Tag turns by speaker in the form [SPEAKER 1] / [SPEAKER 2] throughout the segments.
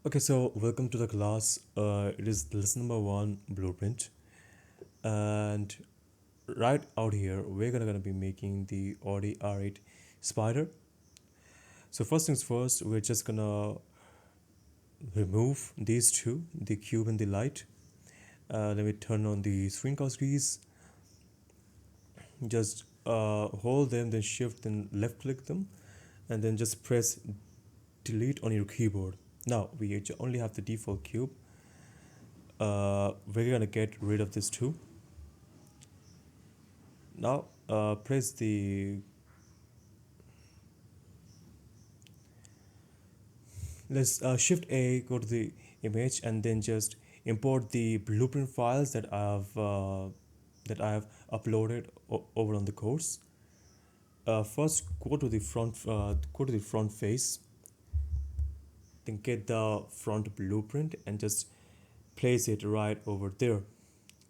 [SPEAKER 1] Okay, so welcome to the class. It is lesson number one, blueprint, and right out here we're gonna be making the Audi R8 Spyder. So first things first, we're just gonna remove these two, the cube and the light. Let me turn on the screencast keys. Just hold them, then shift, then left click them, and then just press delete on your keyboard. Now we only have the default cube. We're gonna get rid of this too. Now press the let's shift A, go to the image, and then just import the blueprint files that I have uploaded over on the course. First go to the front face, then get the front blueprint and just place it right over there.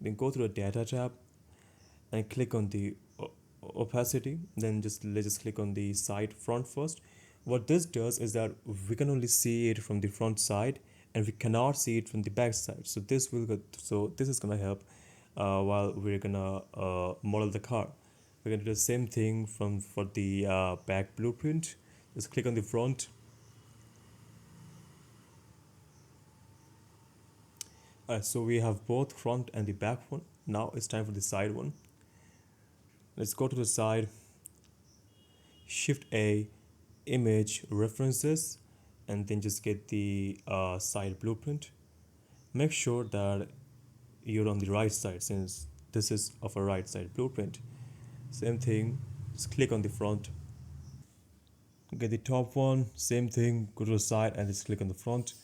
[SPEAKER 1] Then go to the data tab and click on the opacity. Then let's just click on the side front first. What this does is that we can only see it from the front side and we cannot see it from the back side. So this is gonna help while we're gonna model the car. We're gonna do the same thing for the back blueprint. Just click on the front. So we have both front and the back one. Now it's time for the side one. Let's go to the side, shift A, image references, and then just get the side blueprint. Make sure that you're on the right side since this is of a right side blueprint. Same thing, just click on the front. Get the top one, same thing, go to the side and just click on the front.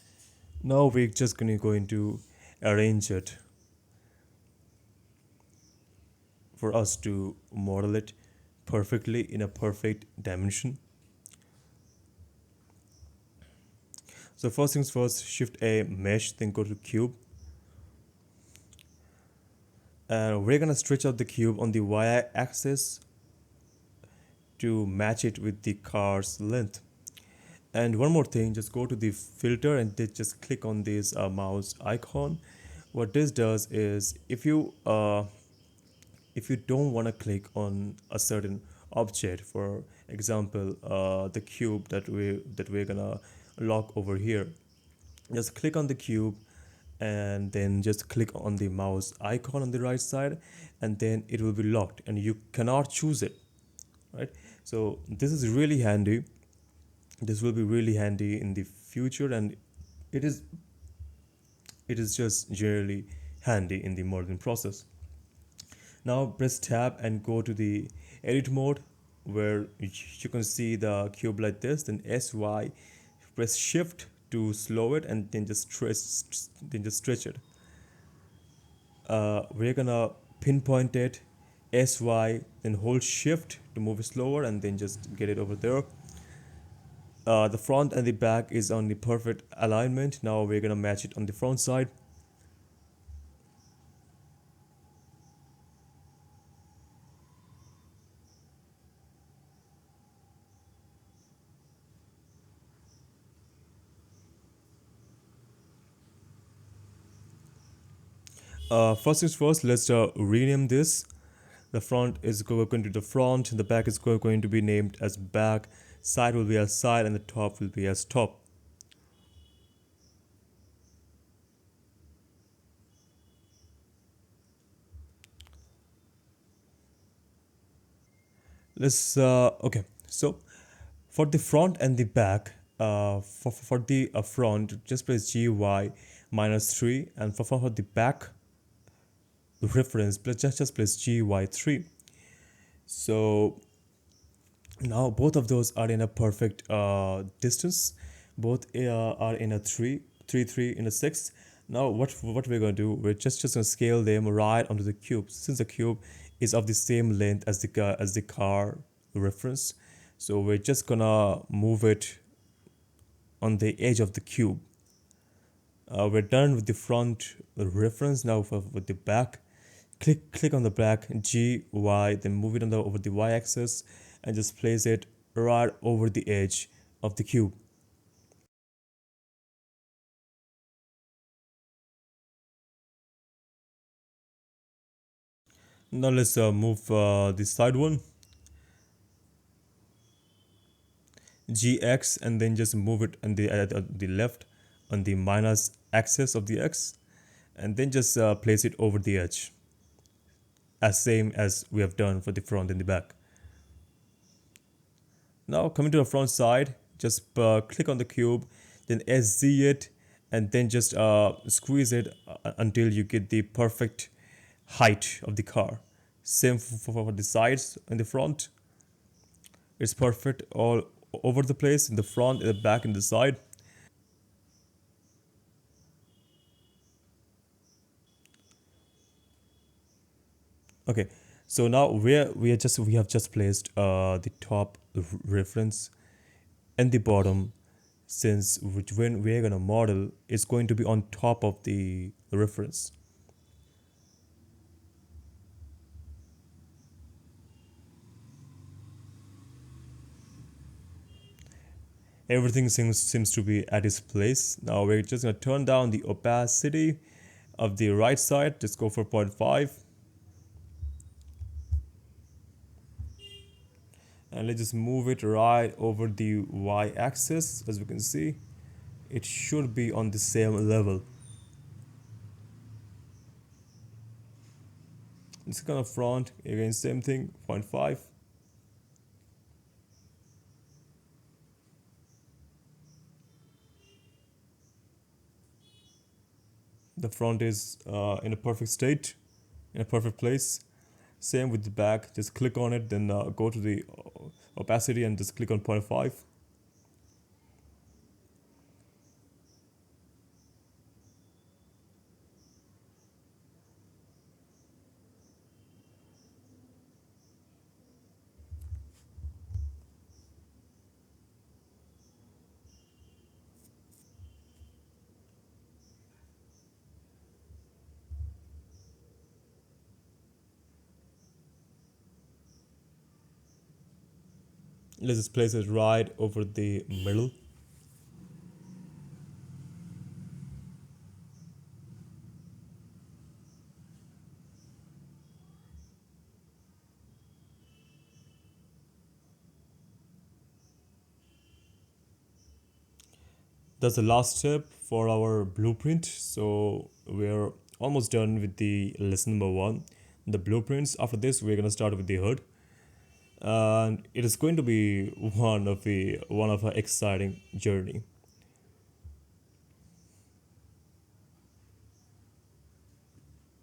[SPEAKER 1] Now we're just going to go into arrange it for us to model it perfectly in a perfect dimension. So first things first, shift A, mesh, then go to cube. And we're gonna stretch out the cube on the y-axis to match it with the car's length. And one more thing, just go to the filter and just click on this mouse icon. What this does is if you don't want to click on a certain object, for example the cube that we're gonna lock over here, just click on the cube and then just click on the mouse icon on the right side, and then it will be locked and you cannot choose it, right? So this is really handy. This will be really handy in the future, and it is it is just generally handy in the modeling process. Now press tab and go to the edit mode where you can see the cube like this. Then SY, press shift to slow it and then just stretch it. We're gonna pinpoint it, SY, then hold shift to move it slower and then just get it over there. The front and the back is on the perfect alignment. Now we're gonna match it on the front side. First things first, let's rename this. The front is going to be the front, the back is going to be named as back, side will be as side, and the top will be as top. Let's okay. So for the front and the back, for the front, just press GY -3, and for the back reference, just press GY3. So now both of those are in a perfect distance. Both are in a 3 in a 6. Now what we're going to do, we're just going to scale them right onto the cube, since the cube is of the same length as the car reference. So we're just gonna move it on the edge of the cube. We're done with the front reference. Now with the back, click on the back, GY, then move it on the over the y-axis and just place it right over the edge of the cube. Now let's move the side one, gx, and then just move it on the left on the minus axis of the x, and then just place it over the edge, as same as we have done for the front and the back. Now coming to the front side, just click on the cube, then SZ it, and then just squeeze it until you get the perfect height of the car. Same for the sides and the front. It's perfect all over the place, in the front, in the back, and the side. Okay, so now we have just placed the top reference and the bottom, since which when we're gonna model is going to be on top of the reference. Everything seems to be at its place. Now we're just gonna turn down the opacity of the right side. Just go for zero point 0.5, and let's just move it right over the y-axis. As we can see, it should be on the same level. It's kind of front again, same thing, 0.5. The front is in a perfect state, in a perfect place. Same with the back, just click on it, then go to the opacity and just click on 0.5. Let's just place it right over the middle. That's the last step for our blueprint. So we're almost done with the lesson number one, the blueprints. After this, we're gonna start with the hood, and it is going to be one of a exciting journey.